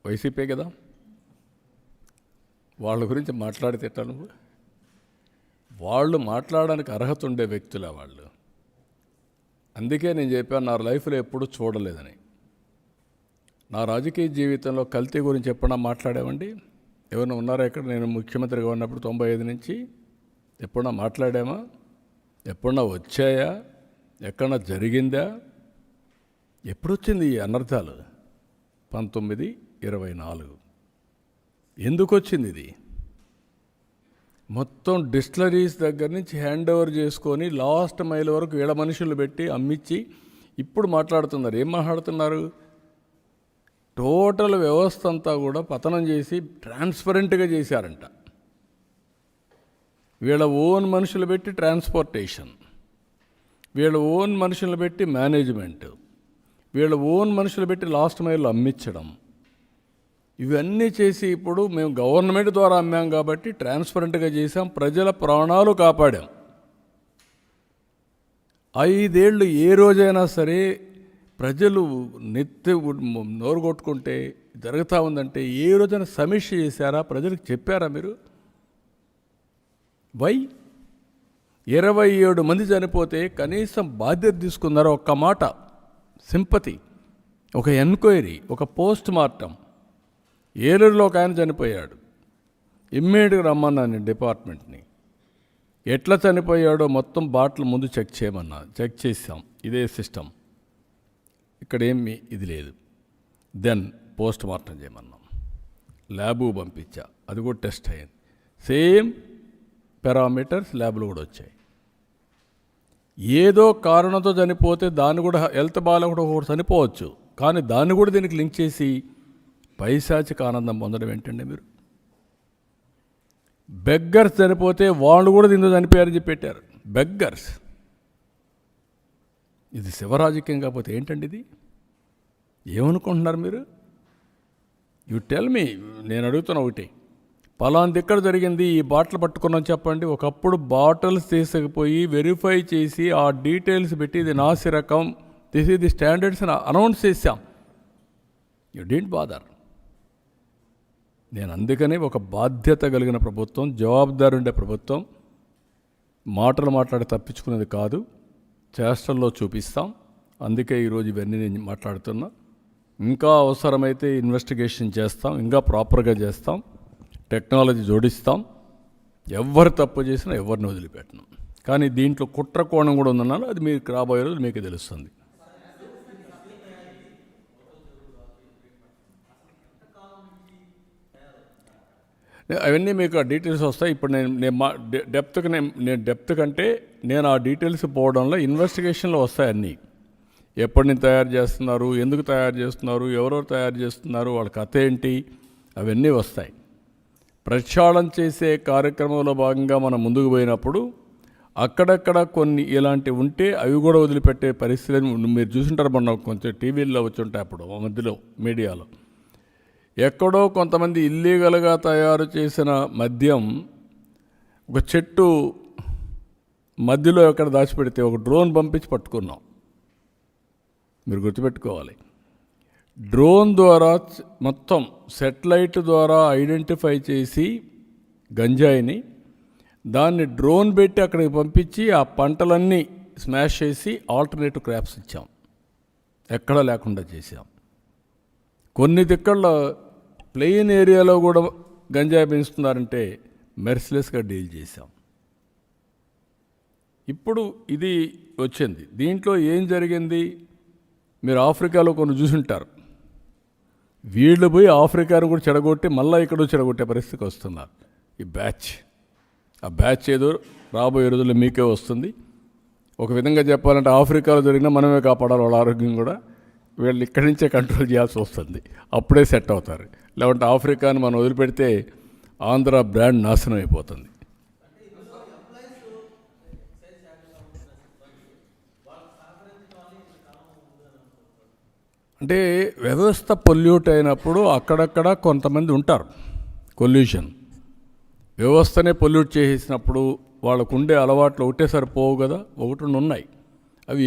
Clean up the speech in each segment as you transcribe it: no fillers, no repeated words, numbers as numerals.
YCP కదా, వాళ్ళ గురించి మాట్లాడితే ఎట్లా నువ్వు? వాళ్ళు మాట్లాడడానికి అర్హత ఉండే వ్యక్తులే వాళ్ళు. అందుకే నేను చెప్పాను, నా లైఫ్లో ఎప్పుడూ చూడలేదని. నా రాజకీయ జీవితంలో కల్తీ గురించి ఎప్పుడన్నా మాట్లాడామండి? ఎవరైనా ఉన్నారా ఇక్కడ? నేను ముఖ్యమంత్రిగా ఉన్నప్పుడు 95 నుంచి ఎప్పుడన్నా మాట్లాడామా? ఎప్పుడన్నా వచ్చాయా? ఎక్కడన్నా జరిగిందా? ఎప్పుడొచ్చింది ఈ అనర్థాలు? 1924 ఎందుకు వచ్చింది ఇది? మొత్తం డిస్టిలరీస్ దగ్గర నుంచి హ్యాండ్ ఓవర్ చేసుకొని లాస్ట్ మైల్ వరకు వీళ్ళ మనుషులు పెట్టి అమ్మించి ఇప్పుడు మాట్లాడుతున్నారు. ఏం మాట్లాడుతున్నారు? టోటల్ వ్యవస్థ అంతా కూడా పతనం చేసి ట్రాన్స్పరెంట్గా చేశారంట. వీళ్ళ ఓన్ మనుషులు పెట్టి ట్రాన్స్పోర్టేషన్, వీళ్ళ ఓన్ మనుషులు పెట్టి మేనేజ్మెంట్, వీళ్ళ ఓన్ మనుషులు పెట్టి లాస్ట్ మైల్లో అమ్మించడం, ఇవన్నీ చేసి ఇప్పుడు మేము గవర్నమెంట్ ద్వారా అమ్మాం కాబట్టి ట్రాన్స్పరెంట్గా చేసాం, ప్రజల ప్రాణాలు కాపాడాం. 5 ఏళ్ళు ఏ రోజైనా సరే ప్రజలు నోరు కొట్టుకుంటే జరుగుతూ ఉందంటే ఏ రోజైనా సమీక్ష చేశారా? ప్రజలకు చెప్పారా మీరు? 27 మంది చనిపోతే కనీసం బాధ్యత తీసుకున్నారా? ఒక్క మాట సింపతి, ఒక ఎంక్వైరీ, ఒక పోస్ట్ మార్టం. ఏలూరులో ఒక ఆయన చనిపోయాడు, ఇమ్మీడియట్గా రమ్మన్నాను డిపార్ట్మెంట్ని. ఎట్లా చనిపోయాడో మొత్తం బాటిల్ ముందు చెక్ చేయమన్నా, చెక్ చేసాం. ఇదే సిస్టమ్, ఇక్కడ ఏమి ఇది లేదు. దెన్ పోస్ట్ మార్టం చేయమన్నాం, ల్యాబు పంపించా, అది కూడా టెస్ట్ అయ్యింది. సేమ్ పారామీటర్స్ ల్యాబ్లో కూడా వచ్చాయి. ఏదో కారణంతో చనిపోతే దాన్ని కూడా హెల్త్ బాగా కూడా ఒకటి చనిపోవచ్చు, కానీ దాన్ని కూడా దీనికి లింక్ చేసి పైశాచిక ఆనందం పొందడం ఏంటండి మీరు? బెగ్గర్స్ చనిపోతే వాళ్ళు కూడా దీంతో చనిపోయారని చెప్పి పెట్టారు. బెగ్గర్స్. ఇది శివరాజకీయం కాకపోతే ఏంటండి ఇది? ఏమనుకుంటున్నారు మీరు? You tell me. నేను అడుగుతున్నా ఒకటి, పలాంది ఎక్కడ జరిగింది, ఈ బాటిల్ పట్టుకున్నాం చెప్పండి. ఒకప్పుడు బాటిల్స్ తీసుకుపోయి వెరిఫై చేసి ఆ డీటెయిల్స్ పెట్టి ఇది నాసి రకం, దిస్ ఈజ్ ది స్టాండర్డ్స్ అని అనౌన్స్ చేశాం. You don't bother. నేను అందుకని ఒక బాధ్యత కలిగిన ప్రభుత్వం, జవాబుదారి ఉండే ప్రభుత్వం, మాటలు మాట్లాడి తప్పించుకునేది కాదు, చేష్టల్లో చూపిస్తాం. అందుకే ఈరోజు ఇవన్నీ నేను మాట్లాడుతున్నా. ఇంకా అవసరమైతే ఇన్వెస్టిగేషన్ చేస్తాం, ఇంకా ప్రాపర్గా చేస్తాం, టెక్నాలజీ జోడిస్తాం. ఎవరు తప్పు చేసినా ఎవరిని వదిలిపెట్టను. కానీ దీంట్లో కుట్ర కోణం కూడా ఉందన్నాను, అది మీకు రాబోయే రోజు మీకు తెలుస్తుంది. అవన్నీ మీకు ఆ డీటెయిల్స్ వస్తాయి. ఇప్పుడు నేను డెప్త్ కంటే నేను ఆ డీటెయిల్స్ పోవడంలో ఇన్వెస్టిగేషన్లో వస్తాయి అన్నీ. ఎప్పటి నుంచి తయారు చేస్తున్నారు, ఎందుకు తయారు చేస్తున్నారు, ఎవరెవరు తయారు చేస్తున్నారు, వాళ్ళ కథ ఏంటి, అవన్నీ వస్తాయి. ప్రక్షాళన చేసే కార్యక్రమంలో భాగంగా మనం ముందుకు పోయినప్పుడు అక్కడక్కడ కొన్ని ఇలాంటివి ఉంటే అవి కూడా వదిలిపెట్టే పరిస్థితి మీరు చూసుంటారు. మొన్న కొంచెం టీవీల్లో వచ్చి ఉంటాయి అప్పుడు మధ్యలో మీడియాలో. ఎక్కడో కొంతమంది ఇల్లీగల్గా తయారు చేసిన మద్యం ఒక చెట్టు మధ్యలో ఎక్కడ దాచిపెడితే ఒక డ్రోన్ పంపించి పట్టుకున్నాం. మీరు గుర్తుపెట్టుకోవాలి, డ్రోన్ ద్వారా మొత్తం సెటిలైట్ ద్వారా ఐడెంటిఫై చేసి గంజాయిని దాన్ని డ్రోన్ పెట్టి అక్కడికి పంపించి ఆ పంటలన్నీ స్మాష్ చేసి ఆల్టర్నేటివ్ క్రాప్స్ ఇచ్చాం, ఎక్కడా లేకుండా చేసాం. కొన్ని దిక్కల్లో ప్లెయిన్ ఏరియాలో కూడా గంజాయి పెంచుతున్నారంటే మెర్సిలెస్గా డీల్ చేశాం. ఇప్పుడు ఇది వచ్చింది. దీంట్లో ఏం జరిగింది, మీరు ఆఫ్రికాలో కొన్ని చూసుంటారు. వీళ్ళు పోయి ఆఫ్రికాను కూడా చెడగొట్టి మళ్ళీ ఇక్కడ చెడగొట్టే పరిస్థితికి వస్తున్నారు ఈ బ్యాచ్. ఆ బ్యాచ్ ఏదో రాబోయే రోజుల్లో మీకే వస్తుంది. ఒక విధంగా చెప్పాలంటే ఆఫ్రికాలో జరిగినా మనమే కాపాడాలి వాళ్ళ ఆరోగ్యం కూడా. వీళ్ళు ఇక్కడి నుంచే కంట్రోల్ చేయాల్సి వస్తుంది, అప్పుడే సెట్ అవుతారు. లేకుంటే ఆఫ్రికాని మనం వదిలిపెడితే ఆంధ్ర బ్రాండ్ నాశనం అయిపోతుంది. అంటే వ్యవస్థ పొల్యూట్ అయినప్పుడు అక్కడక్కడ కొంతమంది ఉంటారు, కొల్యూషన్. వ్యవస్థనే పొల్యూట్ చేసేసినప్పుడు వాళ్ళకు ఉండే అలవాట్లు ఒకటేసారి పోవు కదా, ఒకటి ఉన్నాయి, అవి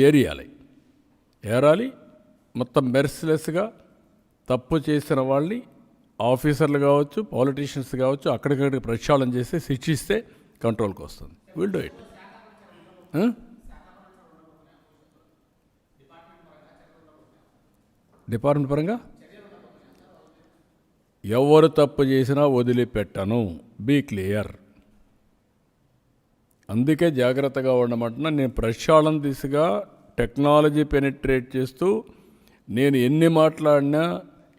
ఏరాలి. మొత్తం మెర్సిలెస్గా తప్పు చేసిన వాళ్ళని ఆఫీసర్లు కావచ్చు, పాలిటీషియన్స్ కావచ్చు, అక్కడికక్కడికి ప్రక్షాళన చేస్తే శిక్షిస్తే కంట్రోల్కి వస్తుంది. Will do it. డిపార్ట్మెంట్ పరంగా ఎవరు తప్పు చేసినా వదిలిపెట్టను. Be clear. అందుకే జాగ్రత్తగా ఉండమంటున్నా. నేను ప్రక్షాళన దిశగా టెక్నాలజీ పెనిట్రేట్ చేస్తూ నేను ఎన్ని మాట్లాడినా,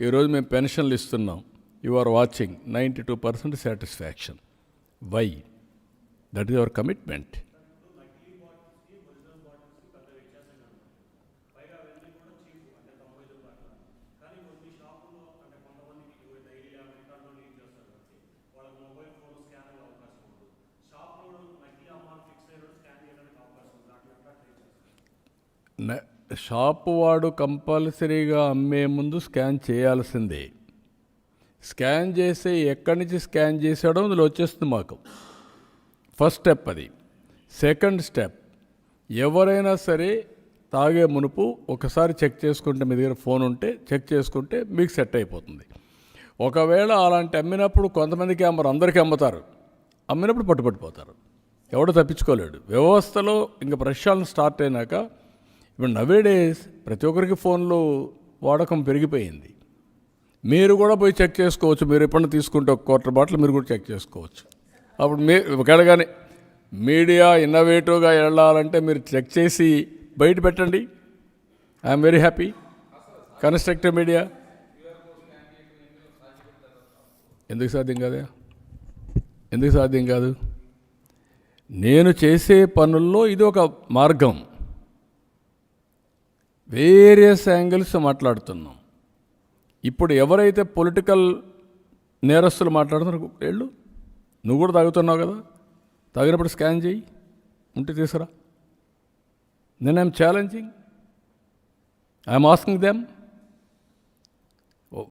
ఈరోజు మేము పెన్షన్లు ఇస్తున్నాం. You are watching 92% satisfaction. Why? That is our commitment. Shop వాడు కంపల్సరీగా అమ్మే ముందు స్కాన్ చేయాల్సిందే. స్కాన్ చేసి ఎక్కడి నుంచి స్కాన్ చేశాడో అందులో వచ్చేస్తుంది మాకు. ఫస్ట్ స్టెప్ అది. సెకండ్ స్టెప్, ఎవరైనా సరే తాగే మునుపు ఒకసారి చెక్ చేసుకుంటే, మీ దగ్గర ఫోన్ ఉంటే చెక్ చేసుకుంటే మీకు సెట్ అయిపోతుంది. ఒకవేళ అలాంటి అమ్మినప్పుడు కొంతమందికి అమ్మరు, అందరికీ అమ్ముతారు. అమ్మినప్పుడు పట్టుపడిపోతారు, ఎవడో తప్పించుకోలేడు. వ్యవస్థలో ఇంకా ప్రక్షాళన స్టార్ట్ అయినాక, ఇప్పుడు నవేడేస్ ప్రతి ఒక్కరికి ఫోన్లు వాడకం పెరిగిపోయింది. మీరు కూడా పోయి చెక్ చేసుకోవచ్చు. మీరు ఎప్పుడైనా తీసుకుంటే ఒక క్వార్టర్ బాటిల్ మీరు కూడా చెక్ చేసుకోవచ్చు. అప్పుడు ఒకవేళ కానీ మీడియా ఇన్నోవేటివ్గా వెళ్ళాలంటే మీరు చెక్ చేసి బయట పెట్టండి. I'm very happy. Constructive media ఎందుకు సాధ్యం కాదా? ఎందుకు సాధ్యం కాదు? నేను చేసే పనుల్లో ఇది ఒక మార్గం. వేరియస్ యాంగిల్స్ మాట్లాడుతున్నాం. ఇప్పుడు ఎవరైతే పొలిటికల్ నేరస్తులు మాట్లాడుతున్నారు, వెళ్ళు, నువ్వు కూడా తాగుతున్నావు కదా, తాగినప్పుడు స్కాన్ చేయి, ఉంటే తీసుకురా. నేను I'm challenging, I'm asking them.